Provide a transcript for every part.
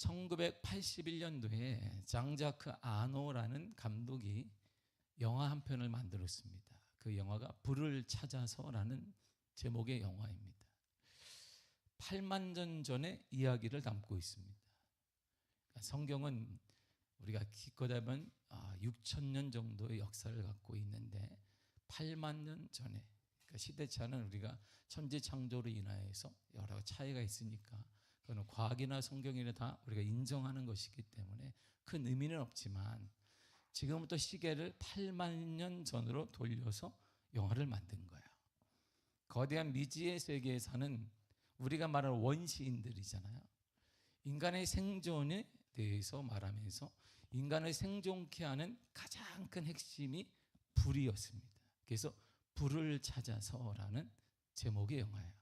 1981년도에 장자크 아노라는 감독이 영화 한 편을 만들었습니다. 그 영화가 불을 찾아서라는 제목의 영화입니다. 8만 년 전의 이야기를 담고 있습니다. 성경은 우리가 기껏 하면 6,000년 정도의 역사를 갖고 있는데 8만 년 전에, 그러니까 시대차는 우리가 천지창조로 인하여서 여러 차이가 있으니까 그거는 과학이나 성경이나 다 우리가 인정하는 것이기 때문에 큰 의미는 없지만 지금부터 시계를 8만 년 전으로 돌려서 영화를 만든 거예요. 거대한 미지의 세계에 사는 우리가 말하는 원시인들이잖아요. 인간의 생존에 대해서 말하면서 인간을 생존케 하는 가장 큰 핵심이 불이었습니다. 그래서 불을 찾아서라는 제목의 영화예요.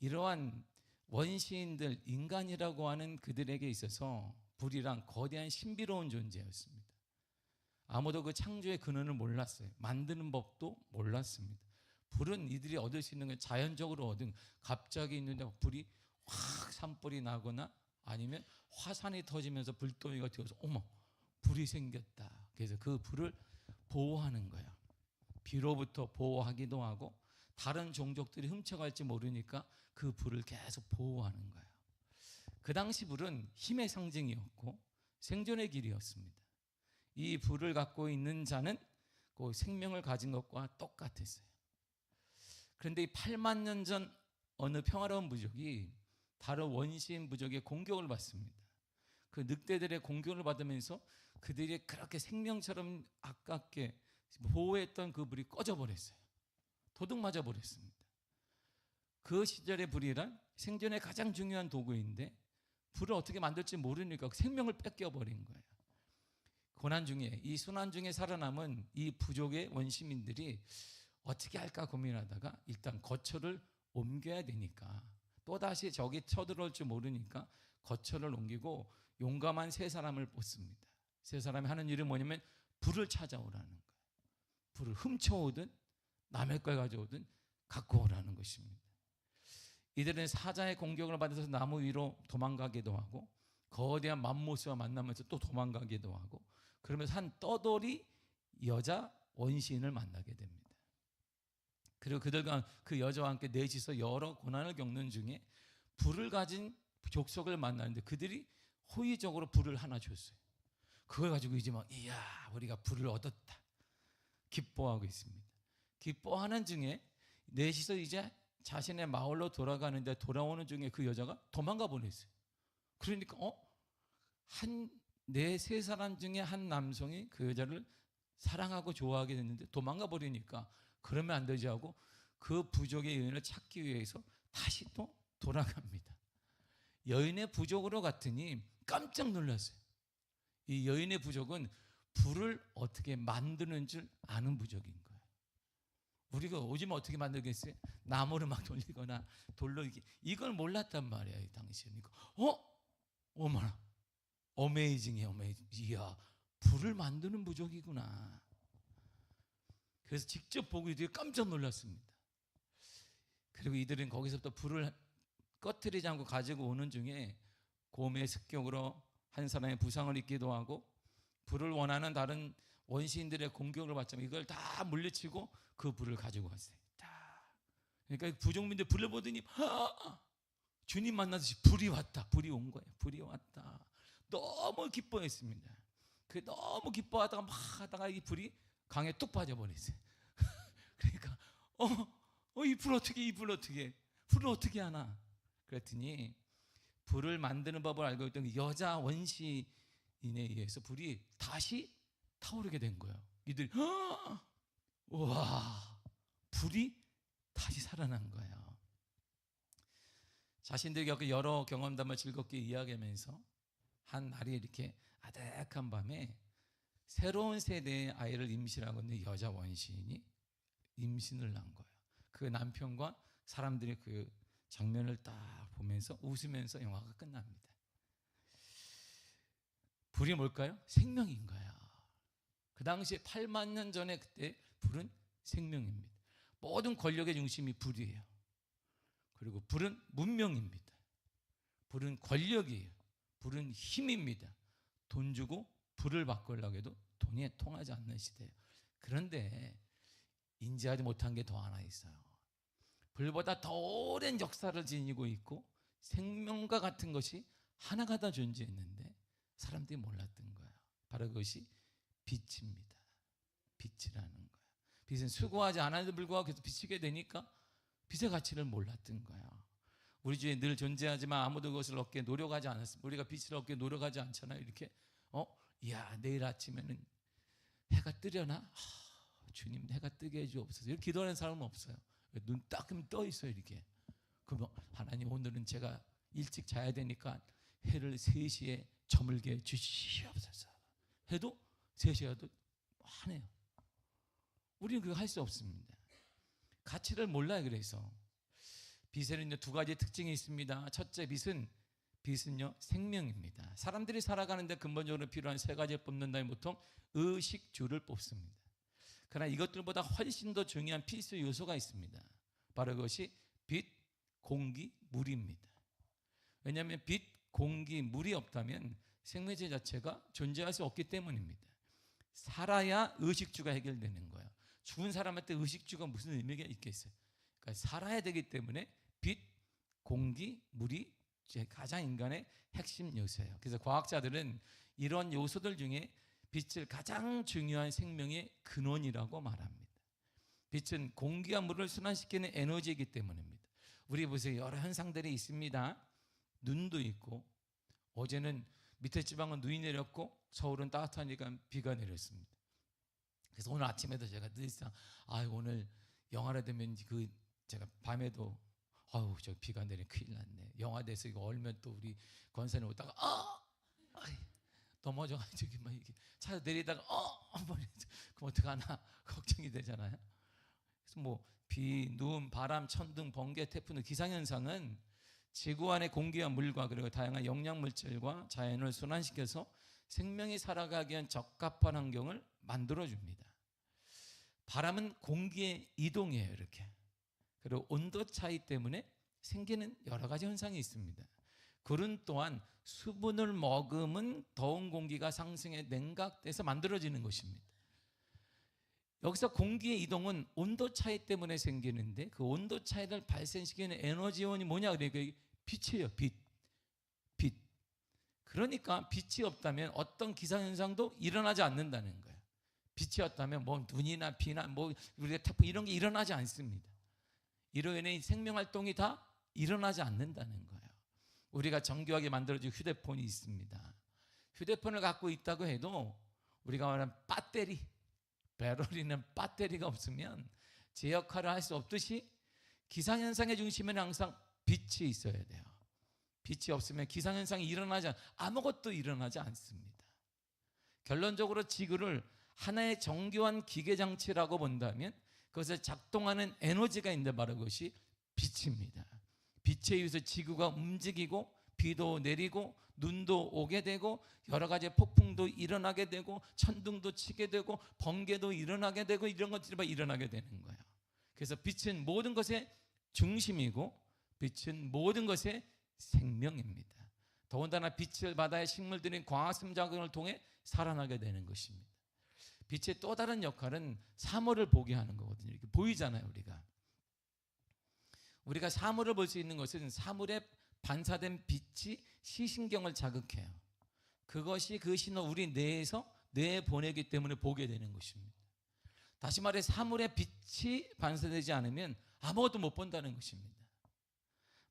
이러한 원시인들, 인간이라고 하는 그들에게 있어서 불이란 거대한 신비로운 존재였습니다. 아무도 그 창조의 근원을 몰랐어요. 만드는 법도 몰랐습니다. 불은 이들이 얻을 수 있는 건 자연적으로 얻은, 갑자기 있는데 불이 확 산불이 나거나 아니면 화산이 터지면서 불덩이가 튀어서 어머, 불이 생겼다. 그래서 그 불을 보호하는 거야. 비로부터 보호하기도 하고 다른 종족들이 훔쳐갈지 모르니까 그 불을 계속 보호하는 거예요. 그 당시 불은 힘의 상징이었고 생존의 길이었습니다. 이 불을 갖고 있는 자는 그 생명을 가진 것과 똑같았어요. 그런데 이 8만 년 전 어느 평화로운 부족이 다른 원시인 부족의 공격을 받습니다. 그 늑대들의 공격을 받으면서 그들이 그렇게 생명처럼 아깝게 보호했던 그 불이 꺼져버렸어요. 도둑 맞아버렸습니다. 그 시절의 불이란 생존의 가장 중요한 도구인데 불을 어떻게 만들지 모르니까 생명을 뺏겨버린 거예요. 고난 중에, 이 순환 중에 살아남은 이 부족의 원시민들이 어떻게 할까 고민하다가 일단 거처를 옮겨야 되니까, 또다시 적이 쳐들어올 줄 모르니까 거처를 옮기고 용감한 세 사람을 뽑습니다. 세 사람이 하는 일은 뭐냐면 불을 찾아오라는 거예요. 불을 훔쳐오든 남의 걸 가져오든 갖고 오라는 것입니다. 이들은 사자의 공격을 받아서 나무 위로 도망가기도 하고 거대한 맘모스와 만나면서 또 도망가기도 하고, 그러면서 한 떠돌이 여자 원시인을 만나게 됩니다. 그리고 그들과 그 여자와 함께 넷이서 여러 고난을 겪는 중에 불을 가진 족속을 만나는데 그들이 호의적으로 불을 하나 줬어요. 그걸 가지고 이제 막 이야, 우리가 불을 얻었다 기뻐하고 있습니다. 기뻐하는 중에 넷이서 이제 자신의 마을로 돌아가는데 돌아오는 중에 그 여자가 도망가 보냈어요. 그러니까 세 사람 중에 한 남성이 그 여자를 사랑하고 좋아하게 됐는데 도망가 버리니까 그러면 안 되지 하고 그 부족의 여인을 찾기 위해서 다시 또 돌아갑니다. 여인의 부족으로 갔더니 깜짝 놀랐어요. 이 여인의 부족은 불을 어떻게 만드는 줄 아는 부족인 거예요. 우리가 오줌 어떻게 만들겠어요? 나무를 막 돌리거나 돌로 이걸 몰랐단 말이야, 이 당시에. 어머나, 어메이징이야, 어메이징. 이야, 불을 만드는 부족이구나. 그래서 직접 보고 이들이 깜짝 놀랐습니다. 그리고 이들은 거기서부터 불을 꺼트리지 않고 가지고 오는 중에 곰의 습격으로 한 사람의 부상을 입기도 하고 불을 원하는 다른 원시인들의 공격을 받자면 이걸 다 물리치고 그 불을 가지고 왔어요. 그러니까 부족민들 불을 보더니 주님 만나듯이 불이 왔다. 불이 온 거예요. 불이 왔다. 너무 기뻐했습니다. 그 너무 기뻐하다가 막 하다가 이 불이 강에 뚝 빠져버렸어요. 그러니까 이 불 어떻게 불을 어떻게 하나 그랬더니 불을 만드는 법을 알고 있던 여자 원시인에 의해서 불이 다시 타오르게 된 거예요. 이들이 와, 불이 다시 살아난 거예요. 자신들이 겪은 여러 경험담을 즐겁게 이야기하면서 한 날이 이렇게 아득한 밤에 새로운 세대의 아이를 임신하고 있는 여자 원시인이 임신을 한 거예요. 그 남편과 사람들이 그 장면을 딱 보면서 웃으면서 영화가 끝납니다. 불이 뭘까요? 생명인 거야. 그 당시에 8만 년 전에 그때 불은 생명입니다. 모든 권력의 중심이 불이에요. 그리고 불은 문명입니다. 불은 권력이에요. 불은 힘입니다. 돈 주고 불을 바꾸려고 해도 돈이 통하지 않는 시대예요. 그런데 인지하지 못한 게 더 하나 있어요. 불보다 더 오랜 역사를 지니고 있고 생명과 같은 것이 하나가 다 존재했는데 사람들이 몰랐던 거예요. 바로 그것이 빛입니다. 빛이라는 거예요. 빛은 수고하지 않아도 불구하고 계속 비치게 되니까 빛의 가치를 몰랐던 거예요. 우리 주위에 늘 존재하지만 아무도 그것을 얻게 노력하지 않았습니다. 우리가 빛을 얻게 노력하지 않잖아요. 이렇게 야 내일 아침에는 해가 뜨려나? 주님 해가 뜨게 해주옵소서. 이렇게 기도하는 사람은 없어요. 눈 딱 뜨면 떠 있어요. 이렇게. 그럼 하나님 오늘은 제가 일찍 자야 되니까 해를 3시에 저물게 주시옵소서 해도 3시라도 하네요. 우리는 그거 할 수 없습니다. 가치를 몰라요. 그래서 빛에는 2가지 특징이 있습니다. 첫째, 빛은요 생명입니다. 사람들이 살아가는데 근본적으로 필요한 3가지를 뽑는다면 보통 의식주를 뽑습니다. 그러나 이것들보다 훨씬 더 중요한 필수 요소가 있습니다. 바로 그것이 빛, 공기, 물입니다. 왜냐하면 빛, 공기, 물이 없다면 생명체 자체가 존재할 수 없기 때문입니다. 살아야 의식주가 해결되는 거예요. 죽은 사람한테 의식주가 무슨 의미가 있겠어요? 그러니까 살아야 되기 때문에 빛, 공기, 물이 가장 인간의 핵심 요소예요. 그래서 과학자들은 이런 요소들 중에 빛을 가장 중요한 생명의 근원이라고 말합니다. 빛은 공기와 물을 순환시키는 에너지이기 때문입니다. 우리 보세요. 여러 현상들이 있습니다. 눈도 있고, 어제는 밑에 지방은 눈이 내렸고 서울은 따뜻하니까 비가 내렸습니다. 그래서 오늘 아침에도 제가 늘상 오늘 영하라 되면 제가 밤에도 저 비가 내리면 큰일 났네. 영하돼서 이거 얼면 또 우리 권사님 오다가 넘어져가지고 막 이렇게 차 내리다가 그럼 어떡하나 걱정이 되잖아요. 그래서 비, 눈, 바람, 천둥, 번개, 태풍 기상현상은 지구 안의 공기와 물과 그리고 다양한 영양물질과 자연을 순환시켜서 생명이 살아가기 위한 적합한 환경을 만들어줍니다. 바람은 공기의 이동이에요. 이렇게. 그리고 온도 차이 때문에 생기는 여러 가지 현상이 있습니다. 그런 또한 수분을 머금은 더운 공기가 상승해 냉각돼서 만들어지는 것입니다. 여기서 공기의 이동은 온도 차이 때문에 생기는데 그 온도 차이를 발생시키는 에너지원이 뭐냐? 그러니까 빛이에요. 빛. 그러니까 빛이 없다면 어떤 기상현상도 일어나지 않는다는 거예요. 빛이 없다면 눈이나 비나 우리가 태풍 이런 게 일어나지 않습니다. 이로 인해 생명활동이 다 일어나지 않는다는 거예요. 우리가 정교하게 만들어진 휴대폰이 있습니다. 휴대폰을 갖고 있다고 해도 우리가 말하는 배터리는 배터리가 없으면 제 역할을 할 수 없듯이 기상현상의 중심에는 항상 빛이 있어야 돼요. 빛이 없으면 기상현상이 아무것도 일어나지 않습니다. 결론적으로 지구를 하나의 정교한 기계장치라고 본다면 그것을 작동하는 에너지가 있는데 바로 그것이 빛입니다. 빛에 의해서 지구가 움직이고 비도 내리고 눈도 오게 되고 여러 가지 폭풍도 일어나게 되고 천둥도 치게 되고 번개도 일어나게 되고 이런 것들이 막 일어나게 되는 거예요. 그래서 빛은 모든 것의 중심이고 빛은 모든 것의 생명입니다. 더군다나 빛을 받아야 식물들은 광합성 작용을 통해 살아나게 되는 것입니다. 빛의 또 다른 역할은 사물을 보게 하는 거거든요. 이렇게 보이잖아요. 우리가 사물을 볼 수 있는 것은 사물에 반사된 빛이 시신경을 자극해요. 그것이 그 신호 우리 뇌에 보내기 때문에 보게 되는 것입니다. 다시 말해 사물에 빛이 반사되지 않으면 아무것도 못 본다는 것입니다.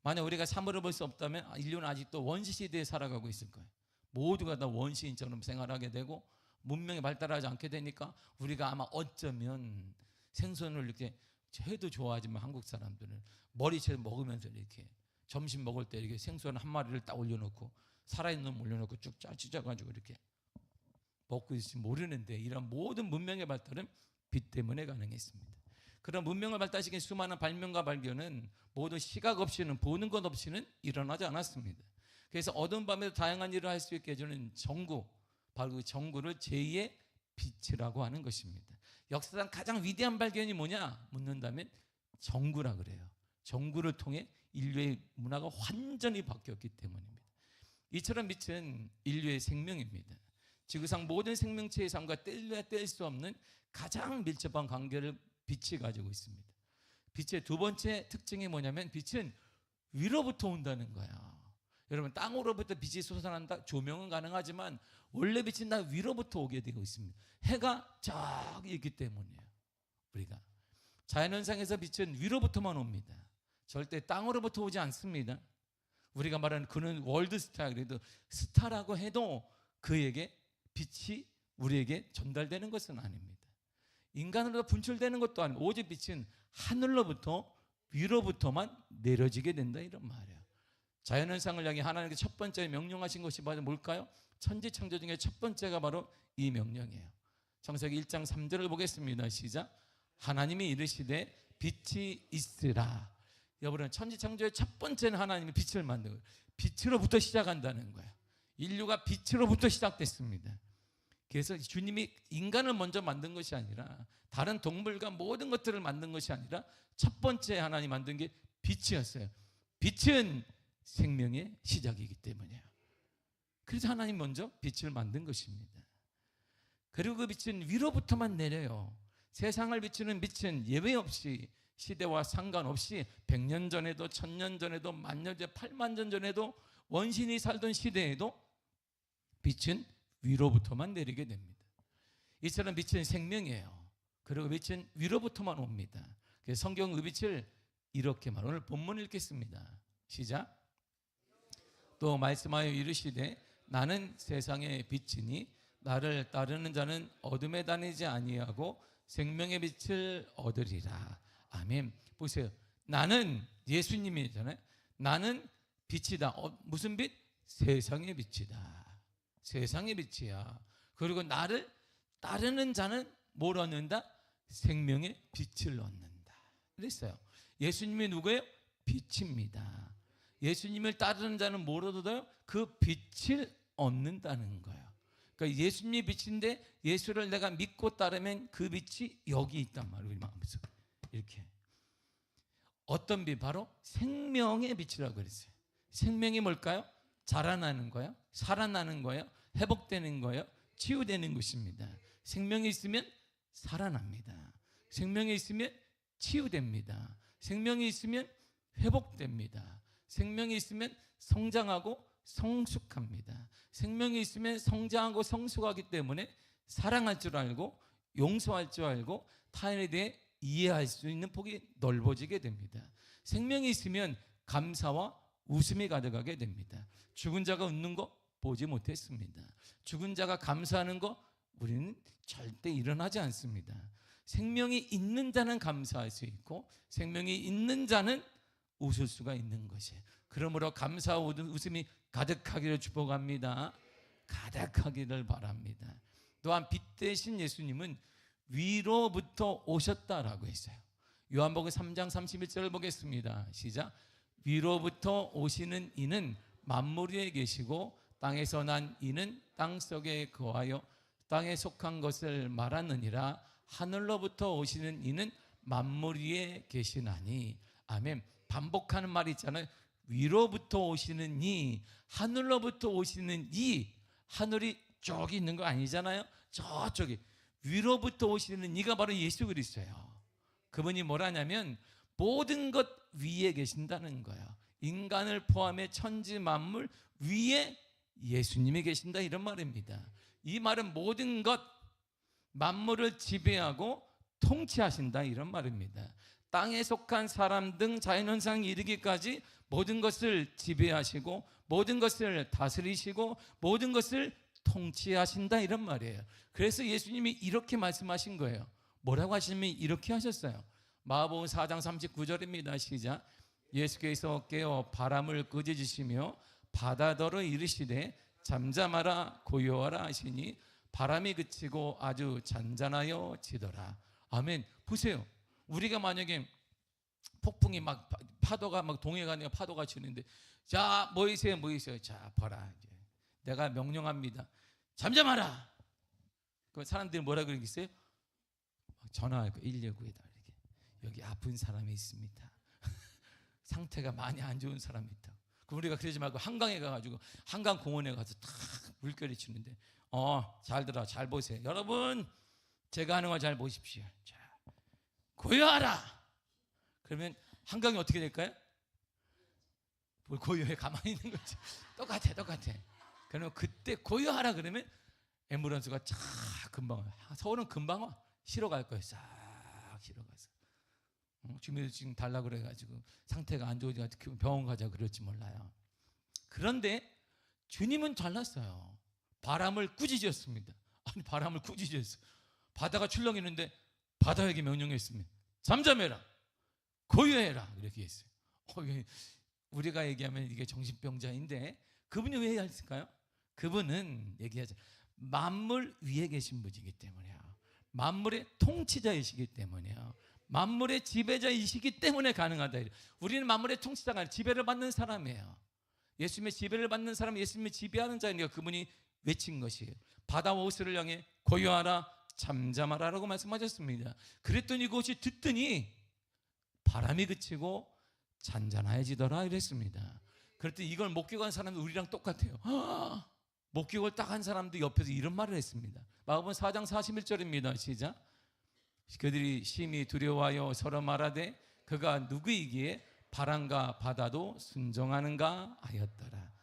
만약 우리가 사물을 볼 수 없다면 인류는 아직도 원시 시대에 살아가고 있을 거예요. 모두가 다 원시인처럼 생활하게 되고 문명이 발달하지 않게 되니까 우리가 아마 어쩌면 생선을 이렇게 해도 좋아하지만 한국 사람들은 머리채 먹으면서 이렇게 점심 먹을 때 이렇게 생선 한 마리를 딱 올려놓고 살아있는 놈 올려놓고 쭉 찢어가지고 이렇게 먹고 있을지 모르는데 이런 모든 문명의 발달은 빛 때문에 가능했습니다. 그런 문명을 발달시킨 수많은 발명과 발견은 모두 시각 없이는 보는 것 없이는 일어나지 않았습니다. 그래서 어두운 밤에도 다양한 일을 할 수 있게 해주는 전구, 바로 그 전구를 제2의 빛이라고 하는 것입니다. 역사상 가장 위대한 발견이 뭐냐 묻는다면 전구라 그래요. 전구를 통해 인류의 문화가 완전히 바뀌었기 때문입니다. 이처럼 빛은 인류의 생명입니다. 지구상 모든 생명체의 삶과 뗄래야 뗄 수 없는 가장 밀접한 관계를 빛이 가지고 있습니다. 빛의 두 번째 특징이 뭐냐면 빛은 위로부터 온다는 거야. 여러분, 땅으로부터 빛이 솟아난다. 조명은 가능하지만 원래 빛은 다 위로부터 오게 되고 있습니다. 해가 저기 있기 때문이에요. 우리가 자연현상에서 빛은 위로부터만 옵니다. 절대 땅으로부터 오지 않습니다. 우리가 말하는 그는 월드스타, 그래도 스타라고 해도 그에게 빛이 우리에게 전달되는 것은 아닙니다. 인간으로부터 분출되는 것도 아니고 오직 빛은 하늘로부터 위로부터만 내려지게 된다, 이런 말이에요. 자연현상을 향해 하나님께서 첫 번째 명령하신 것이 바로 뭘까요? 천지창조 중에 첫 번째가 바로 이 명령이에요. 창세기 1장 3절을 보겠습니다. 시작. 하나님이 이르시되 빛이 있으라. 여러분, 천지창조의 첫 번째는 하나님이 빛을 만든 거예요. 빛으로부터 시작한다는 거예요. 인류가 빛으로부터 시작됐습니다. 그래서 주님이 인간을 먼저 만든 것이 아니라 다른 동물과 모든 것들을 만든 것이 아니라 첫 번째 하나님 만든 게 빛이었어요. 빛은 생명의 시작이기 때문이에요. 그래서 하나님 먼저 빛을 만든 것입니다. 그리고 그 빛은 위로부터만 내려요. 세상을 비추는 빛은 예외 없이 시대와 상관없이 100년 전에도 1000년 전에도 만년 전 8만 년 전에도 원신이 살던 시대에도 빛은 위로부터만 내리게 됩니다. 이처럼 빛은 생명이에요. 그리고 빛은 위로부터만 옵니다. 그래서 성경 그 빛을 이렇게 말, 오늘 본문 읽겠습니다. 시작. 또 말씀하여 이르시되 나는 세상의 빛이니 나를 따르는 자는 어둠에 다니지 아니하고 생명의 빛을 얻으리라. 아멘. 보세요. 나는 예수님이잖아요. 나는 빛이다. 무슨 빛? 세상의 빛이다. 세상의 빛이야. 그리고 나를 따르는 자는 뭘 얻는다? 생명의 빛을 얻는다. 그랬어요. 예수님이 누구예요? 빛입니다. 예수님을 따르는 자는 뭘 얻어요? 그 빛을 얻는다는 거예요. 그러니까 예수님이 빛인데 예수를 내가 믿고 따르면 그 빛이 여기 있단 말이에요. 우리 마음속에. 이렇게. 어떤 빛? 바로 생명의 빛이라고 그랬어요. 생명이 뭘까요? 자라나는 거예요. 살아나는 거예요. 회복되는 거예요. 치유되는 것입니다. 생명이 있으면 살아납니다. 생명이 있으면 치유됩니다. 생명이 있으면 회복됩니다. 생명이 있으면 성장하고 성숙합니다. 생명이 있으면 성장하고 성숙하기 때문에 사랑할 줄 알고 용서할 줄 알고 타인에 대해 이해할 수 있는 폭이 넓어지게 됩니다. 생명이 있으면 감사와 웃음이 가득하게 됩니다. 죽은 자가 웃는 거 보지 못했습니다. 죽은 자가 감사하는 거 우리는 절대 일어나지 않습니다. 생명이 있는 자는 감사할 수 있고 생명이 있는 자는 웃을 수가 있는 것이에요. 그러므로 감사와 웃음이 가득하기를 축복합니다. 가득하기를 바랍니다. 또한 빛 대신 예수님은 위로부터 오셨다라고 했어요. 요한복음 3장 31절을 보겠습니다. 시작. 위로부터 오시는 이는 만물 위에 계시고 땅에서 난 이는 땅속에 거하여 땅에 속한 것을 말하느니라. 하늘로부터 오시는 이는 만물 위에 계시나니. 아멘. 반복하는 말이 있잖아요. 위로부터 오시는 이, 하늘로부터 오시는 이. 하늘이 저기 있는 거 아니잖아요. 저쪽이 위로부터 오시는 이가 바로 예수 그리스도예요. 그분이 뭐라냐면 모든 것 위에 계신다는 거예요. 인간을 포함해 천지 만물 위에 예수님이 계신다, 이런 말입니다. 이 말은 모든 것 만물을 지배하고 통치하신다, 이런 말입니다. 땅에 속한 사람 등 자연현상이 이르기까지 모든 것을 지배하시고 모든 것을 다스리시고 모든 것을 통치하신다, 이런 말이에요. 그래서 예수님이 이렇게 말씀하신 거예요. 뭐라고 하시면 이렇게 하셨어요. 마가복음 4장 39절입니다. 시작. 예수께서 깨어 바람을 꾸짖으시며 바다더러 이르시되 잠잠하라 고요하라 하시니 바람이 그치고 아주 잔잔하여 지더라. 아멘. 보세요. 우리가 만약에 폭풍이 막 파도가 막 동해 가니까 파도가 치는데 자 모이세요. 자 봐라, 이제 내가 명령합니다. 잠잠하라. 그 사람들이 뭐라 그러겠어요? 전화할 거 119에다 이렇게 여기 아픈 사람이 있습니다. 상태가 많이 안 좋은 사람이 있다. 그럼 우리가 그러지 말고 한강에 가가지고 한강 공원에 가서 탁 물결이 치는데 잘 들어, 잘 보세요. 여러분, 제가 하는 거 잘 보십시오. 자, 고요하라. 그러면 한강이 어떻게 될까요? 뭘 고요해, 가만히 있는 거지. 똑같아. 그러면 그때 고요하라 그러면 앰뷸런스가 쫙 금방 와. 서울은 금방 와. 쉬러 갈 거예요. 싹 쉬러 가서 주민등록증 달라고 그래가지고 상태가 안 좋으니까 병원 가자 그럴지 몰라요. 그런데 주님은 달랐어요. 바람을 꾸짖었습니다. 아니, 바람을 꾸짖었어. 바다가 출렁이는데 바다에게 명령했습니다. 잠잠해라, 고요해라, 이렇게 했어요. 우리가 얘기하면 이게 정신병자인데 그분이 왜 했을까요? 그분은 얘기하자, 만물 위에 계신 분이기 때문에요. 만물의 통치자이시기 때문에요. 만물의 지배자이시기 때문에 가능하다. 우리는 만물의 통치자가 아니라 지배를 받는 사람이에요. 예수님의 지배를 받는 사람, 예수님의 지배하는 자니까 그분이 외친 것이에요. 바다와 호수를 향해 고요하라, 잠잠하라라고 말씀하셨습니다. 그랬더니 그것이 듣더니 바람이 그치고 잔잔해지더라 이랬습니다. 그랬더니 이걸 목격한 사람은 우리랑 똑같아요. 목격을 딱 한 사람도 옆에서 이런 말을 했습니다. 마가복음 4장 41절입니다. 시작. 그들이 심히 두려워하여 서로 말하되 그가 누구이기에 바람과 바다도 순종하는가 하였더라.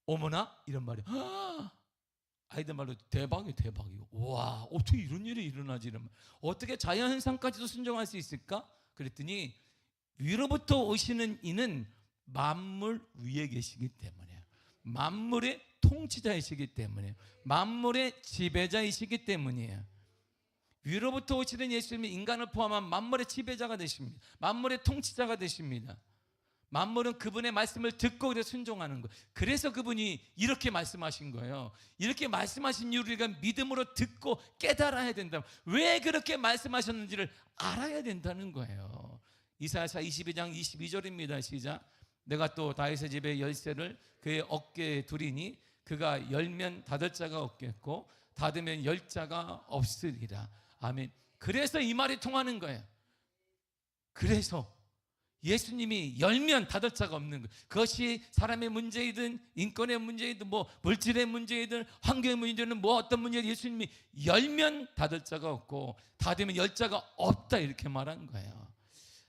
어머나, 이런 말이 아이들 말로 대박이에요. 와, 어떻게 이런 일이 일어나지? 이런 말. 어떻게 자연현상까지도 순종할 수 있을까? 그랬더니 위로부터 오시는 이는 만물 위에 계시기 때문에, 만물의 통치자이시기 때문에, 만물의 지배자이시기 때문이에요. 위로부터 오시는 예수님이 인간을 포함한 만물의 지배자가 되십니다. 만물의 통치자가 되십니다. 만물은 그분의 말씀을 듣고 그래서 순종하는 거예요. 그래서 그분이 이렇게 말씀하신 거예요. 이렇게 말씀하신 이유를 우리가 믿음으로 듣고 깨달아야 된다. 왜 그렇게 말씀하셨는지를 알아야 된다는 거예요. 이사야서 22장 22절입니다. 시작. 내가 또 다윗의 집의 열쇠를 그의 어깨에 두리니 그가 열면 닫을 자가 없겠고 닫으면 열 자가 없으리라. 아멘. 그래서 이 말이 통하는 거예요. 그래서 예수님이 열면 닫을 자가 없는 거예요. 그것이 사람의 문제이든 인권의 문제이든 뭐 물질의 문제이든 환경의 문제든 뭐 어떤 문제든 예수님이 열면 닫을 자가 없고 닫으면 열 자가 없다 이렇게 말한 거예요.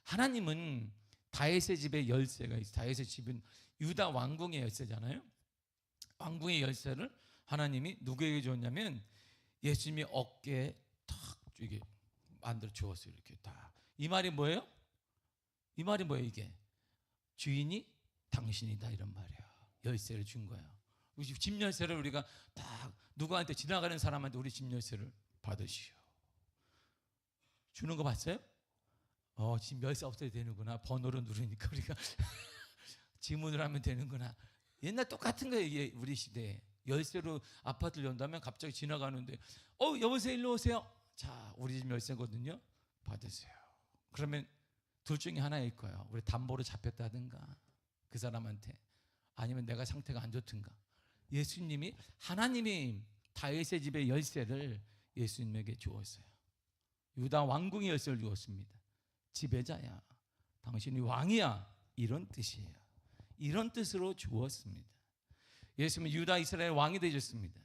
하나님은 다윗의 집에 열쇠가 있어요. 다윗의 집은 유다 왕궁의 열쇠잖아요. 왕궁의 열쇠를 하나님이 누구에게 줬냐면 예수님이 어깨에 탁 이게 만들어 주었어요. 이렇게 딱. 이 말이 뭐예요? 이 말이 뭐예요? 이게 주인이 당신이다 이런 말이에요. 열쇠를 준 거예요. 집 열쇠를 우리가 딱 누구한테 지나가는 사람한테 우리 집 열쇠를 받으시오. 주는 거 봤어요? 집 열쇠 없어야 되는구나. 번호를 누르니까 우리가 지문을 하면 되는구나. 옛날 똑같은 거예요. 이게 우리 시대에 열쇠로 아파트를 연다면 갑자기 지나가는데 여보세요, 일로 오세요. 자, 우리 집 열쇠거든요. 받으세요. 그러면 둘 중에 하나일 거예요. 우리 담보로 잡혔다든가 그 사람한테, 아니면 내가 상태가 안 좋든가. 예수님이, 하나님이 다윗의 집의 열쇠를 예수님에게 주었어요. 유다 왕궁의 열쇠를 주었습니다. 지배자야, 당신이 왕이야, 이런 뜻이에요. 이런 뜻으로 주었습니다. 예수님은 유다 이스라엘 왕이 되셨습니다.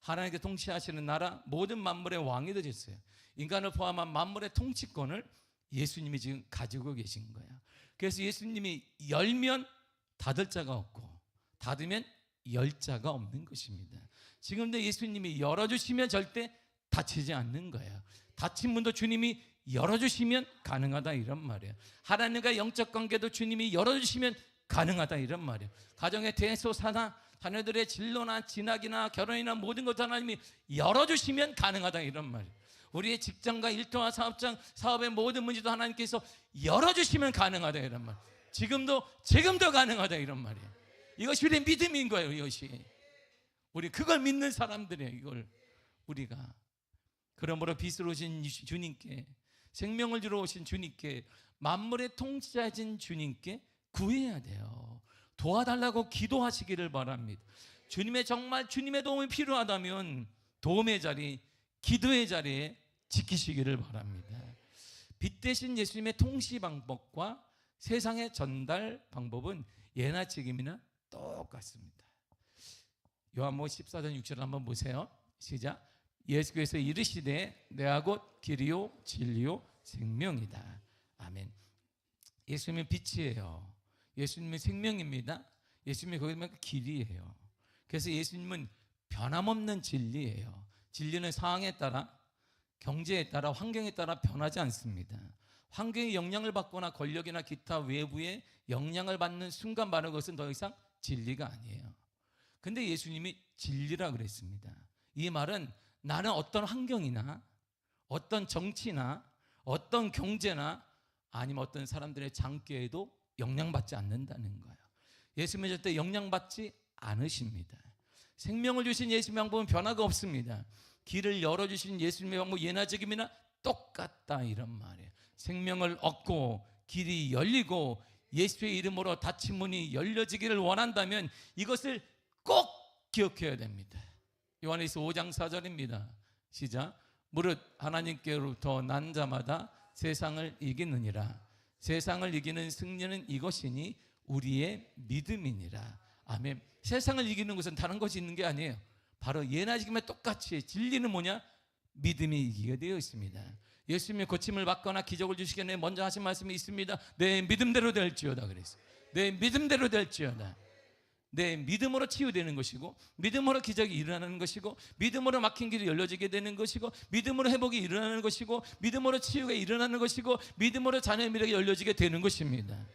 하나님께 통치하시는 나라 모든 만물의 왕이 되셨어요. 인간을 포함한 만물의 통치권을 예수님이 지금 가지고 계신 거예요. 그래서 예수님이 열면 닫을 자가 없고 닫으면 열 자가 없는 것입니다. 지금도 예수님이 열어주시면 절대 닫히지 않는 거예요. 닫힌 문도 주님이 열어주시면 가능하다 이런 말이에요. 하나님과 영적 관계도 주님이 열어주시면 가능하다 이런 말이에요. 가정의 대소사나 자녀들의 진로나 진학이나 결혼이나 모든 것 하나님이 열어주시면 가능하다 이런 말이에요. 우리의 직장과 일터와 사업장, 사업의 모든 문제도 하나님께서 열어주시면 가능하다 이런 말. 지금도 가능하다 이런 말이에요. 이것이 우리의 믿음인 거예요. 이것이 우리 그걸 믿는 사람들이에요. 이걸 우리가. 그러므로 빛으로 오신 주님께, 생명을 주러 오신 주님께, 만물의 통치자이신 주님께 구해야 돼요. 도와달라고 기도하시기를 바랍니다. 정말 주님의 도움이 필요하다면 도움의 자리, 기도의 자리에 지키시기를 바랍니다. 빛 대신 예수님의 통치 방법과 세상의 전달 방법은 예나 지금이나 똑같습니다. 요한복음 14장 6절 한번 보세요. 시작. 예수께서 이르시되 내가 곧 길이요 진리요 생명이다. 아멘. 예수님은 빛이에요. 예수님은 생명입니다. 예수님이 거기서 길이에요. 그래서 예수님은 변함없는 진리예요. 진리는 상황에 따라, 경제에 따라, 환경에 따라 변하지 않습니다. 환경의 영향을 받거나 권력이나 기타 외부의 영향을 받는 순간 바른 것은 더 이상 진리가 아니에요. 근데 예수님이 진리라 그랬습니다. 이 말은 나는 어떤 환경이나 어떤 정치나 어떤 경제나 아니면 어떤 사람들의 장기에도 영향받지 않는다는 거예요. 예수님은 절대 영향받지 않으십니다. 생명을 주신 예수님의 방법은 변화가 없습니다. 길을 열어주신 예수님의 방법 예나 지금이나 똑같다 이런 말이에요. 생명을 얻고 길이 열리고 예수의 이름으로 닫힌 문이 열려지기를 원한다면 이것을 꼭 기억해야 됩니다. 요한일서 5장 4절입니다. 시작. 무릇 하나님께로부터 난 자마다 세상을 이기느니라. 세상을 이기는 승리는 이것이니 우리의 믿음이니라. 아멘. 세상을 이기는 것은 다른 것이 있는 게 아니에요. 바로 예나 지금에 똑같이 진리는 뭐냐? 믿음이 이기게 되어 있습니다. 예수님이 고침을 받거나 기적을 주시기 전에 먼저 하신 말씀이 있습니다. 내 믿음대로 될지어다 그랬어요. 내 믿음대로 될지어다. 내 믿음으로 치유되는 것이고, 믿음으로 기적이 일어나는 것이고, 믿음으로 막힌 길이 열려지게 되는 것이고, 믿음으로 회복이 일어나는 것이고, 믿음으로 치유가 일어나는 것이고, 믿음으로 자녀의 미래가 열려지게 되는 것입니다.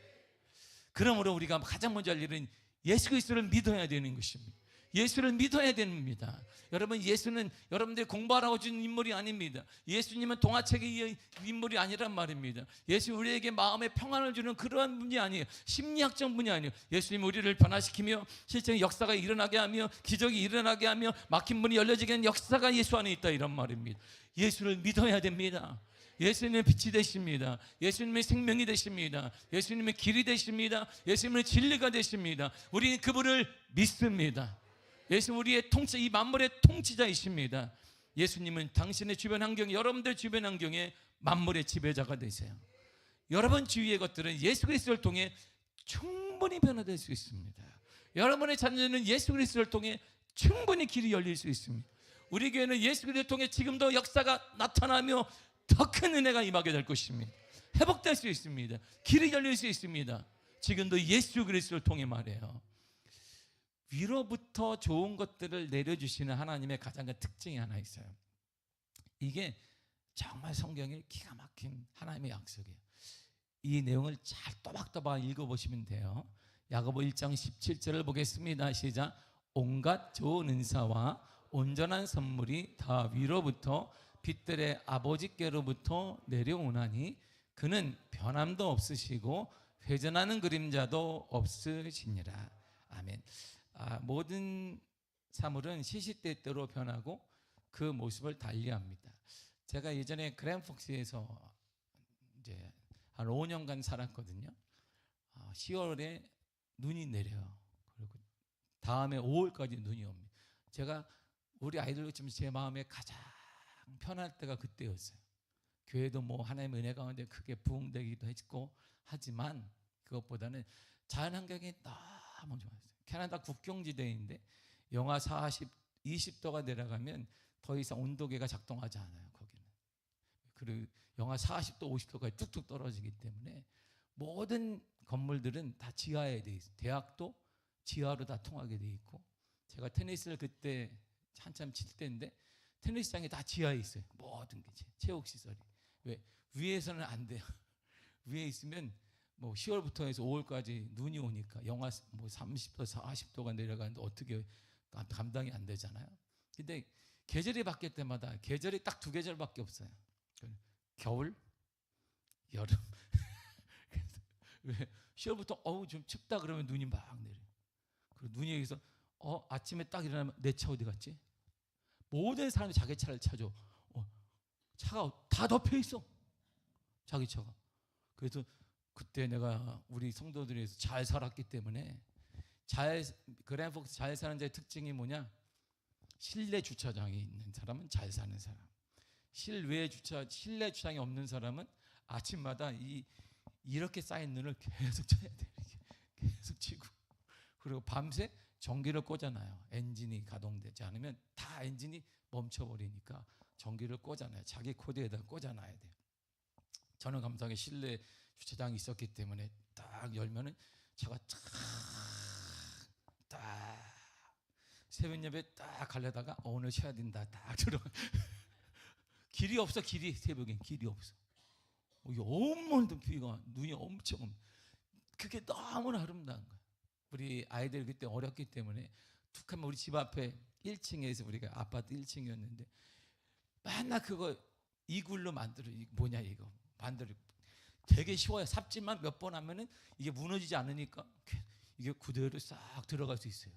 그러므로 우리가 가장 먼저 할 일은 예수 그리스도를 믿어야 되는 것입니다. 예수를 믿어야 됩니다. 여러분, 예수는 여러분들이 공부하라고 준 인물이 아닙니다. 예수님은 동화책의 인물이 아니란 말입니다. 예수 우리에게 마음의 평안을 주는 그러한 분이 아니에요. 심리학적 분이 아니에요. 예수님은 우리를 변화시키며 실제 역사가 일어나게 하며 기적이 일어나게 하며 막힌 문이 열려지게 하는 역사가 예수 안에 있다 이런 말입니다. 예수를 믿어야 됩니다. 예수님의 빛이 되십니다. 예수님의 생명이 되십니다. 예수님의 길이 되십니다. 예수님의 진리가 되십니다. 우리는 그분을 믿습니다. 예수 우리의 이 만물의 통치자이십니다. 예수님은 당신의 주변 환경, 여러분들 주변 환경에 만물의 지배자가 되세요. 여러분 주위의 것들은 예수 그리스도를 통해 충분히 변화될 수 있습니다. 여러분의 자녀는 예수 그리스도를 통해 충분히 길이 열릴 수 있습니다. 우리 교회는 예수 그리스도를 통해 지금도 역사가 나타나며 더 큰 은혜가 임하게 될 것입니다. 회복될 수 있습니다. 길이 열릴 수 있습니다. 지금도 예수 그리스도를 통해 말해요. 위로부터 좋은 것들을 내려주시는 하나님의 가장 큰 특징이 하나 있어요. 이게 정말 성경의 기가 막힌 하나님의 약속이에요. 이 내용을 잘 또박또박 읽어보시면 돼요. 야고보 1장 17절을 보겠습니다. 시작. 온갖 좋은 은사와 온전한 선물이 다 위로부터 빛들의 아버지께로부터 내려오나니 그는 변함도 없으시고 회전하는 그림자도 없으시니라. 아멘. 모든 사물은 시시때때로 변하고 그 모습을 달리합니다. 제가 예전에 그랜폭스에서 이제 한 5년간 살았거든요. 10월에 눈이 내려요. 그리고 다음에 5월까지 눈이 옵니다. 제가 우리 아이들 지금 제 마음에 가장 편할 때가 그때였어요. 교회도 뭐 하나님의 은혜 가운데 크게 부흥되기도 했고 하지만 그것보다는 자연 환경이 너무 좋았어요. 캐나다 국경지대인데 영하 40, 20도가 내려가면 더 이상 온도계가 작동하지 않아요. 거기는. 그리고 영하 40도, 50도까지 뚝뚝 떨어지기 때문에 모든 건물들은 다 지하에 돼 있어요. 대학도 지하로 다 통하게 돼 있고, 제가 테니스를 그때 한참 칠 때인데 테니스장이 다 지하에 있어요. 모든 게 체육시설이. 왜? 위에서는 안 돼요. 위에 있으면 뭐 10월부터 해서 5월까지 눈이 오니까 영하 뭐 30도, 40도가 내려가는데 어떻게 감당이 안 되잖아요. 근데 계절이 바뀔 때마다 계절이 딱 두 계절밖에 없어요. 겨울, 여름. 왜? 10월부터 좀 춥다 그러면 눈이 막 내려요. 그리고 눈이 여기서 아침에 딱 일어나면 내 차 어디 갔지? 모든 사람이 자기 차를 찾아. 차가 다 덮여 있어. 자기 차가. 그래서 그때 내가 우리 성도들에서 잘 살았기 때문에 그랜폭스 잘 사는 자의 특징이 뭐냐? 실내 주차장이 있는 사람은 잘 사는 사람. 실내 주차장이 없는 사람은 아침마다 이렇게 쌓인 눈을 계속 쳐야 돼. 계속 치고, 그리고 밤새 전기를 꽂아놔요. 엔진이 가동되지 않으면 다 엔진이 멈춰버리니까 전기를 꽂아놔요. 자기 코드에다 꽂아놔야 돼요. 저는 감사하게 실내 주차장이 있었기 때문에 딱 열면은 차가 딱 새벽 예배 딱 가려다가 오늘 쉬어야 된다 딱 들어. 길이 없어. 길이 새벽엔 길이 없어. 온몸도 비가 눈이 엄청, 그게 너무나 아름다운 거야. 우리 아이들 그때 어렸기 때문에 툭하면 우리 집 앞에 1층에서 우리가 아파트 1층이었는데 맨날 그거 이글로 만들어. 뭐냐 이거 만들어. 되게 쉬워요. 삽질만 몇 번 하면은 이게 무너지지 않으니까 이게 그대로 싹 들어갈 수 있어요.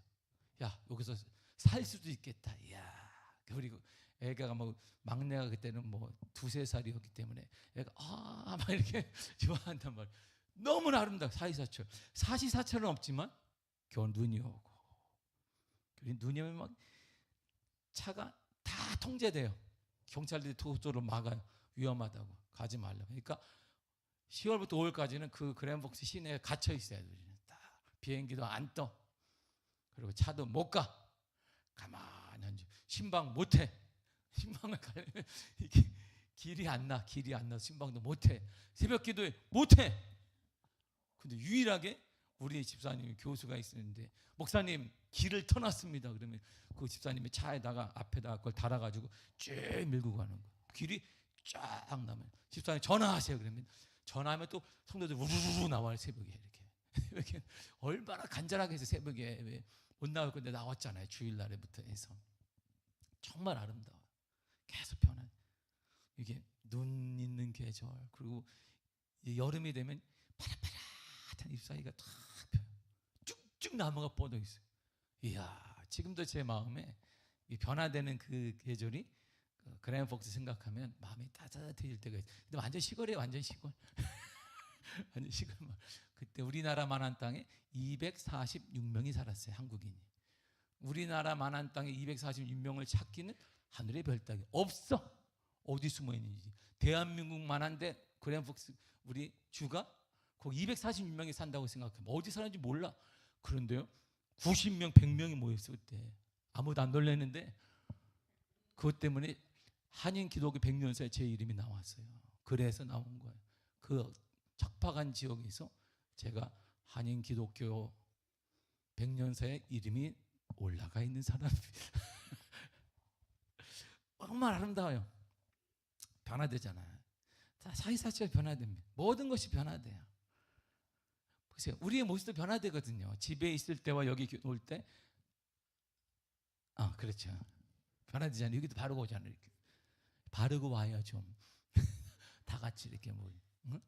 야, 여기서 살 수도 있겠다. 야, 그리고 애가 뭐 막내가 그때는 뭐 2-3살이었기 때문에 애가 막 이렇게 좋아한단 말이에요. 너무나 아름다워. 사시사철. 사시사철은 없지만 겨우 눈이 오고, 눈이 오면 막 차가 다 통제돼요. 경찰들이 도로를 막아요. 위험하다고 가지 말라고. 그러니까 10월부터 5월까지는 그 그랜복스 시내에 갇혀 있어야 돼요. 비행기도 안 떠. 그리고 차도 못 가. 가만히 앉아. 신방 못 해. 신방을 가려면 이게 길이 안 나. 신방도 못 해. 새벽 기도에 못 해. 근데 유일하게 우리 집사님이 교수가 있었는데, 목사님 길을 터놨습니다. 그러면 그 집사님이 차에다가 앞에다가 그걸 달아가지고 쭉 밀고 가는 거예요. 길이 쫙 나면 집사님 전화하세요. 그러면 전화하면 또 성도들 우르르 나와요. 새벽에 이렇게 얼마나 간절하게 해서 새벽에 왜 못 나올 건데 나왔잖아요. 주일날에부터 해서 정말 아름다워요. 계속 변한, 이게 눈 있는 계절, 그리고 여름이 되면 파릇파릇한 잎사귀가 탁 펴요. 쭉쭉 나무가 뻗어 있어요. 이야, 지금도 제 마음에 이 변화되는 그 계절이 그랜복스 생각하면 마음이 따뜻해질 때가 있어요. 근데 완전 시골이에요. 완전 시골. 완전 시골. 그때 우리나라 만한 땅에 246명이 살았어요. 한국인이. 우리나라 만한 땅에 246명을 찾기는 하늘의 별 따기 없어. 어디 숨어 있는지. 대한민국 만한데 그랜복스 우리 주가 거기 246명이 산다고 생각하면 어디 사는지 몰라. 그런데요, 90명, 100명이 모였어. 그때 아무도 안 놀랐는데 그것 때문에 한인 기독교 100년사에 제 이름이 나왔어요. 그래서 나온 거예요. 그 척박한 지역에서 제가 한인 기독교 100년사에 이름이 올라가 있는 사람입니다. 정말 아름다워요. 변화되잖아요. 다 사이사철 변화됩니다. 모든 것이 변화돼요. 보세요. 우리의 모습도 변화되거든요. 집에 있을 때와 여기 올 때, 그렇죠. 변화되잖아요. 여기도 바르고 오잖아요. 이렇게. 바르고 와요 좀. 다 같이 이렇게 뭐, 응?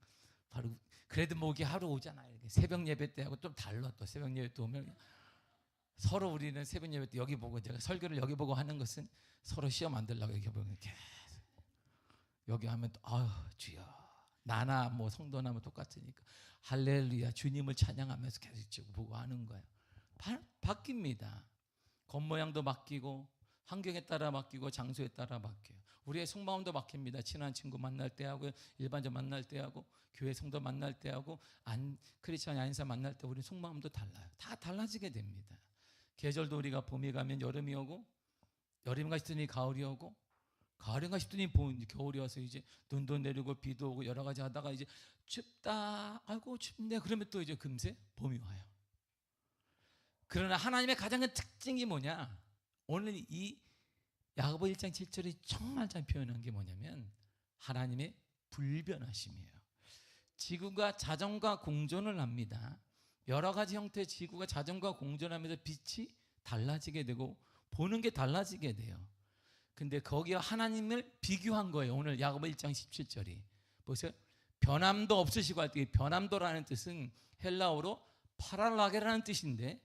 바르고. 그래도 뭐 이게 하루 오잖아요. 이렇게. 새벽 예배 때하고 좀 달라. 또 새벽 예배 때 오면 서로 우리는 새벽 예배 때 여기 보고, 제가 설교를 여기 보고 하는 것은 서로 시험 안 들라고 이렇게 보고 이렇게 여기 하면 또 주여, 나나 뭐 성도나 뭐 똑같으니까 할렐루야 주님을 찬양하면서 계속 보고 하는 거예요. 바뀝니다. 겉모양도 바뀌고 환경에 따라 바뀌고 장소에 따라 바뀌어요. 우리의 속마음도 바뀝니다. 친한 친구 만날 때하고 일반적 만날 때하고 교회 성도 만날 때하고 크리스찬 아닌 사람 만날 때 우리 속마음도 달라요. 다 달라지게 됩니다. 계절도 우리가 봄이 가면 여름이 오고, 여름인가 싶더니 가을이 오고, 가을인가 싶더니 겨울이 와서 이제 눈도 내리고 비도 오고 여러 가지 하다가 이제 춥다, 아이고 춥네, 그러면 또 이제 금세 봄이 와요. 그러나 하나님의 가장 큰 특징이 뭐냐? 오늘 이 야고보 1장 7절이 정말 잘 표현한 게 뭐냐면 하나님의 불변하심이에요. 지구가 자전과 공존을 합니다. 여러 가지 형태의 지구가 자전과 공존하면서 빛이 달라지게 되고 보는 게 달라지게 돼요. 근데 거기에 하나님을 비교한 거예요. 오늘 야고보 1장 17절이. 보세요. 변함도 없으시고 할 때, 변함도라는 뜻은 헬라어로 파랄라게라는 뜻인데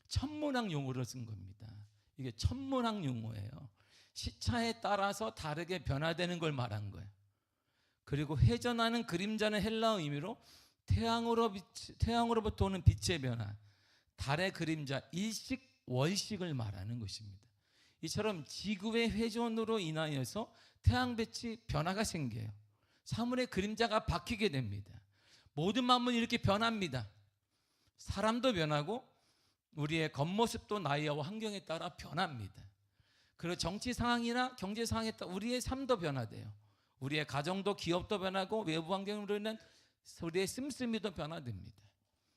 천문학 용어로 쓴 겁니다. 이게 천문학 용어예요. 시차에 따라서 다르게 변화되는 걸 말한 거예요. 그리고 회전하는 그림자는 헬라어 의미로 태양으로부터 오는 빛의 변화, 달의 그림자, 일식, 월식을 말하는 것입니다. 이처럼 지구의 회전으로 인하여서 태양빛이 변화가 생겨요. 사물의 그림자가 바뀌게 됩니다. 모든 만물이 이렇게 변합니다. 사람도 변하고 우리의 겉모습도 나이와 환경에 따라 변합니다. 그리고 정치 상황이나 경제 상황에 따라 우리의 삶도 변화돼요. 우리의 가정도 기업도 변하고 외부 환경으로 인한 우리의 씀씀이도 변화됩니다.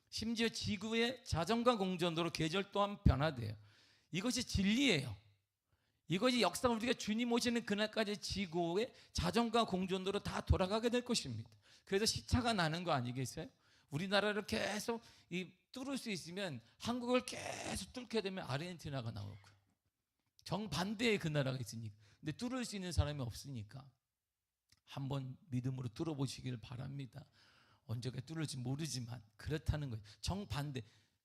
심지어 지구의 자전과 공전으로 계절 또한 변화돼요. 이것이 진리예요. 이것이 역사 우리가 주님 오시는 그날까지 지구의 자전과 공전으로 다 돌아가게 될 것입니다. 그래서 시차가 나는 거 아니겠어요? 우리나라를 계속 뚫을 수 있으면 한국을 계속 뚫게 되면 아르헨티나가 나올 거예요. 정반대의 그 나라가 있으니까. 근데 뚫을 수 있는 사람이 없으니까 한번 믿음으로 뚫어보시기를 바랍니다. 언제가 뚫을지 모르지만 그렇다는 거예요.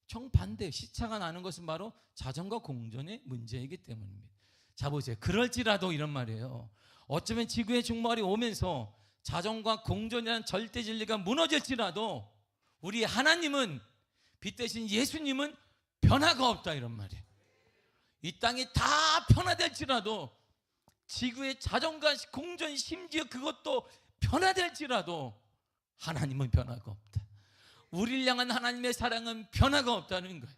정반대 시차가 나는 것은 바로 자전과 공전의 문제이기 때문입니다. 자 보세요. 그럴지라도 이런 말이에요. 어쩌면 지구의 종말이 오면서 자전과 공전이라는 절대 진리가 무너질지라도 우리 하나님은 빛 대신 예수님은 변화가 없다 이런 말이에요. 이 땅이 다 변화될지라도 지구의 자전과 공전 심지어 그것도 변화될지라도 하나님은 변화가 없다. 우리를 향한 하나님의 사랑은 변화가 없다는 거예요.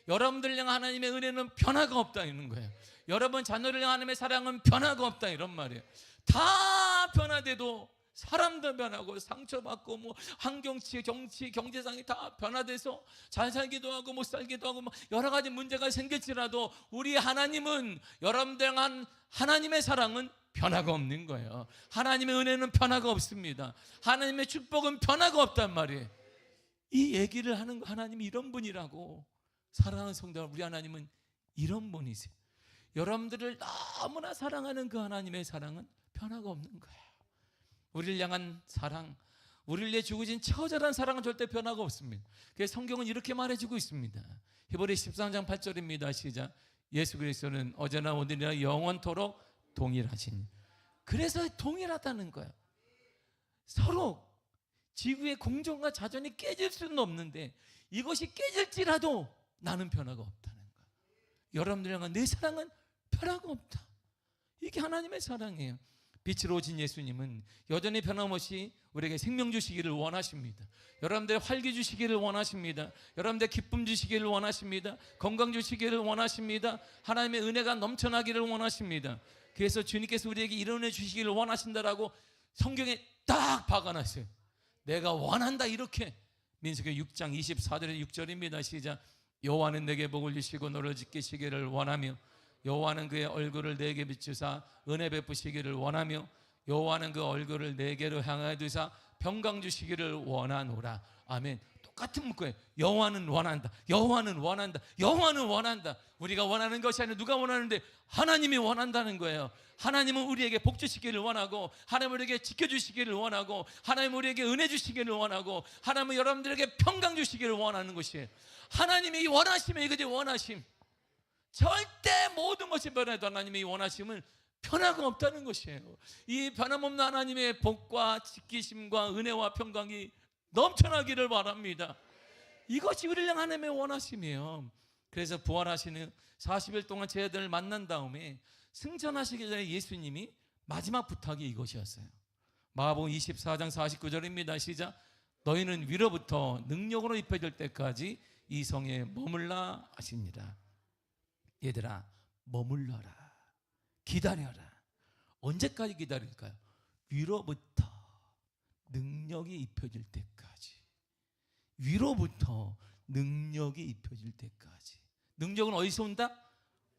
여러분들 향한 하나님의 은혜는 변화가 없다는 거예요. 여러분 자녀를 향한 하나님의 사랑은 변화가 없다 이런 말이에요. 다 변화돼도 사람도 변하고 상처받고 뭐 환경치, 정치, 경제상이 다 변화돼서 잘 살기도 하고 못 살기도 하고 뭐 여러 가지 문제가 생길지라도 우리 하나님은 여러분들 향한 하나님의 사랑은 변화가 없는 거예요. 하나님의 은혜는 변화가 없습니다. 하나님의 축복은 변화가 없단 말이에요. 이 얘기를 하는 하나님이 이런 분이라고. 사랑하는 성도, 우리 하나님은 이런 분이세요. 여러분들을 너무나 사랑하는 그 하나님의 사랑은 변화가 없는 거예요. 우리를 향한 사랑, 우리를 위해 죽으신 처절한 사랑은 절대 변화가 없습니다. 그래서 성경은 이렇게 말해주고 있습니다. 히브리 13장 8절입니다. 시작. 예수 그리스도는 어제나 오늘이나 영원토록 동일하신. 그래서 동일하다는 거예요. 서로 지구의 공정과 자존이 깨질 수는 없는데 이것이 깨질지라도 나는 변화가 없다는 거예요. 여러분들 향한 내 사랑은 변화가 없다. 이게 하나님의 사랑이에요. 빛으로 오신 예수님은 여전히 변함없이 우리에게 생명 주시기를 원하십니다. 여러분들 활기 주시기를 원하십니다. 여러분들 기쁨 주시기를 원하십니다. 건강 주시기를 원하십니다. 하나님의 은혜가 넘쳐나기를 원하십니다. 그래서 주님께서 우리에게 이런 은혜 주시기를 원하신다라고 성경에 딱 박아놨어요. 내가 원한다 이렇게. 민수기 6장 24절에 6절입니다. 시작. 여호와는 내게 복을 주시고 너를 지키시기를 원하며 여호와는 그의 얼굴을 내게 비추사 은혜 베푸시기를 원하며 여호와는 그 얼굴을 내게로 향하여 두사 평강 주시기를 원하노라. 아멘. 똑같은 문구예요. 여호와는 원한다. 여호와는 원한다. 여호와는 원한다. 우리가 원하는 것이 아니라 누가 원하는데 하나님이 원한다는 거예요. 하나님은 우리에게 복 주시기를 원하고 하나님은 우리에게 지켜주시기를 원하고 하나님은 우리에게 은혜 주시기를 원하고 하나님은 여러분들에게 평강 주시기를 원하는 것이에요. 하나님이 원하시면 이거지 원하심. 절대 모든 것이 변해도 하나님의 원하심은 변화가 없다는 것이에요. 이 변함없는 하나님의 복과 지키심과 은혜와 평강이 넘쳐나기를 바랍니다. 이것이 우리를 향한 하나님의 원하심이에요. 그래서 부활하시는 40일 동안 제 아들을 만난 다음에 승천하시기 전에 예수님이 마지막 부탁이 이것이었어요. 마가복음 24장 49절입니다. 시작. 너희는 위로부터 능력으로 입혀질 때까지 이 성에 머물라 하시니라. 얘들아 머물러라. 기다려라. 언제까지 기다릴까요? 위로부터 능력이 입혀질 때까지. 위로부터 능력이 입혀질 때까지. 능력은 어디서 온다?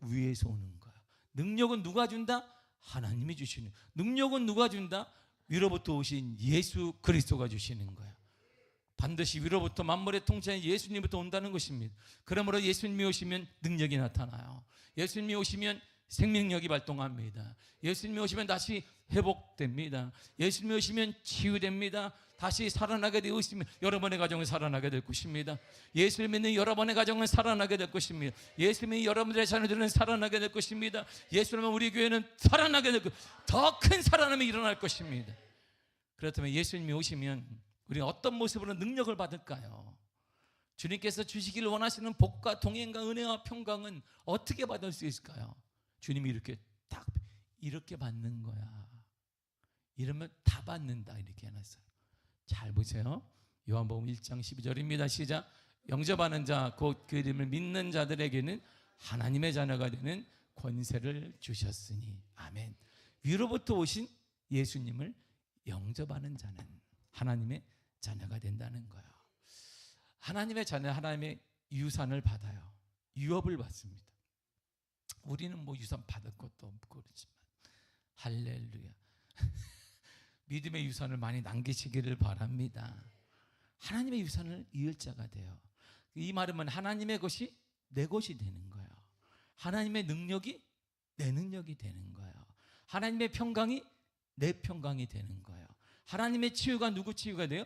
위에서 오는 거야. 능력은 누가 준다? 하나님이 주시는. 능력은 누가 준다? 위로부터 오신 예수 그리스도가 주시는 거야. 반드시 위로부터 만물의 통치자인 예수님부터 온다는 것입니다. 그러므로 예수님이 오시면 능력이 나타나요. 예수님이 오시면 생명력이 발동합니다. 예수님이 오시면 다시 회복됩니다. 예수님이 오시면 치유됩니다. 다시 살아나게 되어 있으면 여러분의 가정은 살아나게 될 것입니다. 예수를 믿는 여러분의 가정은 살아나게 될 것입니다. 예수 믿는 여러분들의 자녀들은 살아나게 될 것입니다. 예수를 믿는 우리 교회는 살아나게 될 것입니다. 더 큰 살아남이 일어날 것입니다. 그렇다면 예수님이 오시면 우리는 어떤 모습으로 능력을 받을까요? 주님께서 주시기를 원하시는 복과 동행과 은혜와 평강은 어떻게 받을 수 있을까요? 주님이 이렇게 딱 이렇게 받는 거야. 이러면 다 받는다 이렇게 해놨어요. 잘 보세요. 요한복음 1장 12절입니다. 시작. 영접하는 자, 곧 그 이름을 믿는 자들에게는 하나님의 자녀가 되는 권세를 주셨으니. 아멘. 위로부터 오신 예수님을 영접하는 자는 하나님의 자녀가 된다는 거예요. 하나님의 자녀, 하나님의 유산을 받아요. 유업을 받습니다. 우리는 뭐 유산 받을 것도 없고 그렇지만 할렐루야. 믿음의 유산을 많이 남기시기를 바랍니다. 하나님의 유산을 이을 자가 돼요. 이 말은 하나님의 것이 내 것이 되는 거예요. 하나님의 능력이 내 능력이 되는 거예요. 하나님의 평강이 내 평강이 되는 거예요. 하나님의 치유가 누구 치유가 돼요?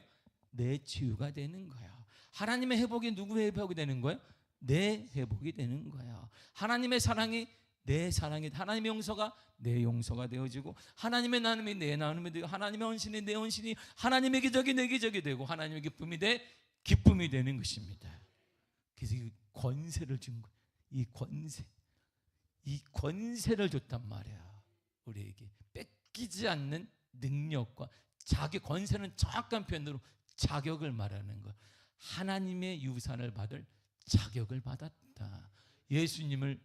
내 치유가 되는 거예요. 하나님의 회복이 누구 회복이 되는 거예요? 내 회복이 되는 거예요. 하나님의 사랑이 내 사랑이, 하나님의 용서가 내 용서가 되어지고, 하나님의 나눔이 내 나눔이 되고, 하나님의 헌신이 내 헌신이, 하나님의 기적이 내 기적이 되고, 하나님의 기쁨이 내 기쁨이 되는 것입니다. 그래서 이 권세를 준 거예요. 이 권세를 줬단 말이야. 우리에게 뺏기지 않는 능력과 자기, 권세는 정확한 표현으로 자격을 말하는 거. 하나님의 유산을 받을 자격을 받았다. 예수님을,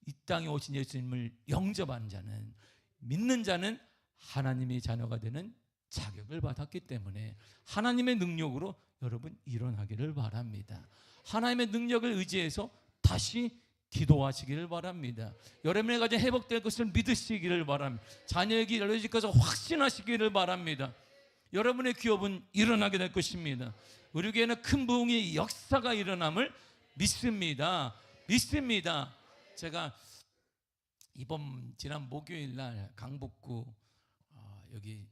이 땅에 오신 예수님을 영접한 자는, 믿는 자는 하나님의 자녀가 되는 자격을 받았기 때문에 하나님의 능력으로 여러분 일어나기를 바랍니다. 하나님의 능력을 의지해서 다시 기도하시기를 바랍니다. 여러분의 가정 회복될 것을 믿으시기를 바랍니다. 자녀에게 열려질 것을 확신하시기를 바랍니다. 여러분의 기업은 일어나게 될 것입니다. 우리 교회는 큰 부흥의 역사가 일어남을 믿습니다. 제가 지난 목요일 날 강북구 여기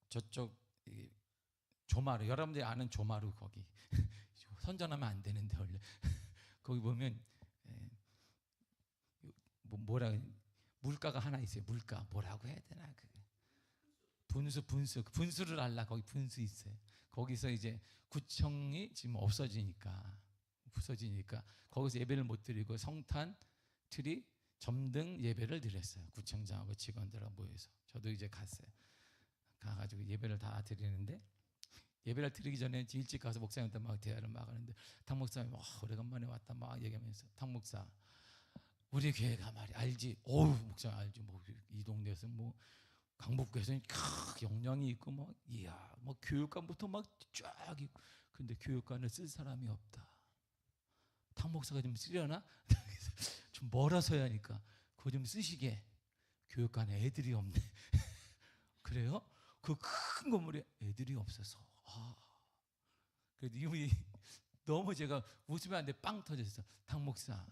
저쪽 조마루, 여러분들이 아는 조마루, 거기 선전하면 안 되는데 원래 거기 보면 물가가 하나 있어요. 물가 뭐라고 해야 되나, 분수를 알라. 거기 분수 있어요. 거기서 이제 구청이 지금 없어지니까 거기서 예배를 못 드리고 성탄, 트리, 점등 예배를 드렸어요. 구청장하고 직원들하고 모여서. 저도 이제 가가지고 예배를 다 드리는데, 예배를 드리기 전에 일찍 가서 목사님한테 막 대화를 막 하는데, 탕 목사님이 오래간만에 왔다 막 얘기하면서, 탕 목사, 우리 교회가 말이야 알지? 어우 목사님 알지? 뭐 이 동네에서 뭐 강북구에서는 영향이 있고 뭐 이야 뭐 교육관부터 막 쫙 있고, 근데 교육관을 쓸 사람이 없다. 탕 목사가 좀 쓰려나? 좀 멀어서야 하니까 그거 좀 쓰시게. 교육관에 애들이 없네. 그래요? 그 큰 건물에 애들이 없어서. 그래도 이분이 너무 제가 웃으면 안 돼, 빵 터졌어. 탕 목사,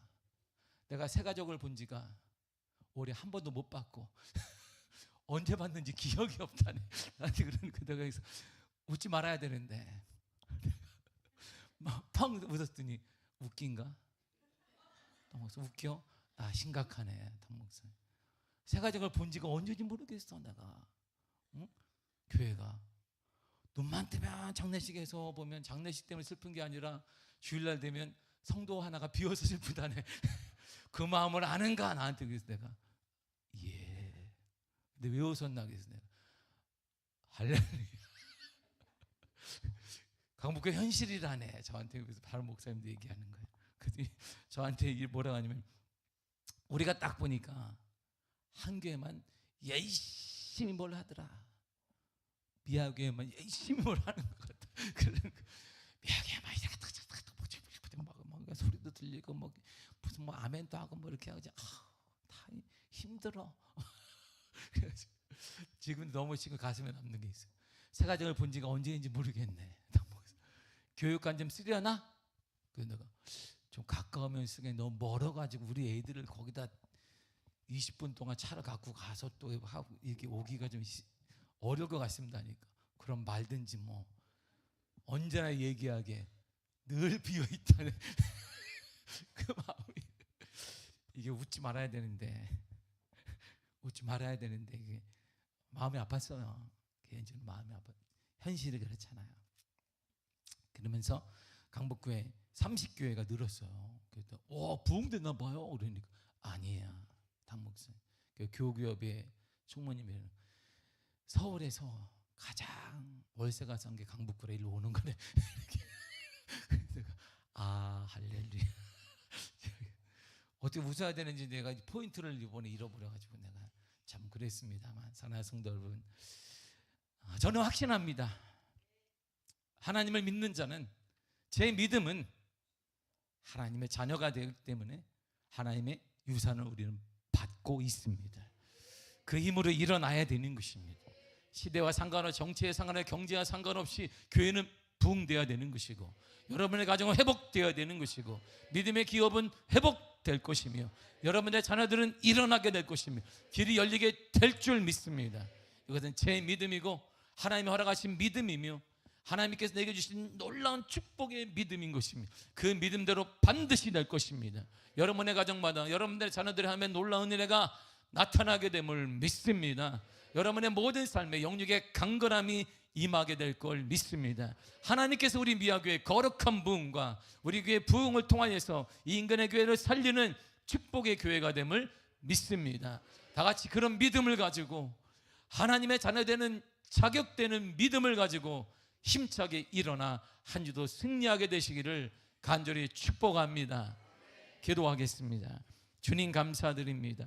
내가 새 가족을 본 지가 올해 한 번도 못 봤고 언제 봤는지 기억이 없다네. 나한테 그러니까 내가 그래서 웃지 말아야 되는데 막 펑 웃었더니 웃긴가? 탕 목사 웃겨? 아 심각하네. 탕 목사 새 가족을 본 지가 언제인지 모르겠어. 내가 응? 교회가 눈만 뜨면 장례식에서 보면 장례식 때문에 슬픈 게 아니라 주일날 되면 성도 하나가 비어서 슬프다네. 그 마음을 아는가 나한테. 그래서 내가 예. 근데 왜 웃었나 그래서 내가 할렐루야. 강북교 현실이라네. 저한테 그래서 바로 목사님도 얘기하는 거예요. 그랬더니 저한테 뭐라고 하냐면, 우리가 딱 보니까 한 교회만 열심히 뭘 하더라. 미아교회만 열심히 뭘 하는 것 같다. 미아교회만 이렇게 막 소리도 들리고 뭐 무슨 뭐 아멘도 하고 뭐 이렇게 하고 다 힘들어. 지금 너무 지금 가슴에 남는 게 있어. 새 가정을 본 지가 언제인지 모르겠네. 교육관 좀 쓰려나? 그래서 내가 좀 가까우면 쓰게, 너무 멀어가지고 우리 애들을 거기다 20분 동안 차를 갖고 가서 또 하고 이렇게 오기가 좀 어려울 것 같습니다 하니까, 그럼 말든지 뭐 언제나 얘기하게 늘 비어있다는 그 마음이. 이게 웃지 말아야 되는데 이게 마음이 아팠어요. 개인적으로 마음이 아팠. 현실이 그렇잖아요. 그러면서 강북교회 30교회가 늘었어요. 그래서 부흥됐나 봐요. 그러니까 아니에요. 당목사 교구협의 총무님이 서울에서 가장 월세가 싼 게 강북구래. 일로 오는 거래. 아, 할렐루야. 어떻게 웃어야 되는지 내가 포인트를 이번에 잃어버려가지고 내가 참 그랬습니다만, 사랑하는 성도 여러분, 저는 확신합니다. 하나님을 믿는 자는, 제 믿음은 하나님의 자녀가 되기 때문에 하나님의 유산을 우리는 받고 있습니다. 그 힘으로 일어나야 되는 것입니다. 시대와 상관없이, 정치에 상관없이, 경제와 상관없이 교회는 부흥되어야 되는 것이고, 여러분의 가정은 회복되어야 되는 것이고, 믿음의 기업은 회복될 것이며, 여러분의 자녀들은 일어나게 될 것이며, 길이 열리게 될 줄 믿습니다. 이것은 제 믿음이고 하나님이 허락하신 믿음이며 하나님께서 내게 주신 놀라운 축복의 믿음인 것입니다. 그 믿음대로 반드시 될 것입니다. 여러분의 가정마다, 여러분들의 자녀들이 하면 놀라운 은혜가 나타나게 됨을 믿습니다. 여러분의 모든 삶에 영육의 강건함이 임하게 될 걸 믿습니다. 하나님께서 우리 미아교회 거룩한 부흥과 우리 교회 부흥을 통하여서 이 인간의 교회를 살리는 축복의 교회가 됨을 믿습니다. 다 같이 그런 믿음을 가지고, 하나님의 자녀되는 자격되는 믿음을 가지고 힘차게 일어나 한 주도 승리하게 되시기를 간절히 축복합니다. 기도하겠습니다. 주님 감사드립니다.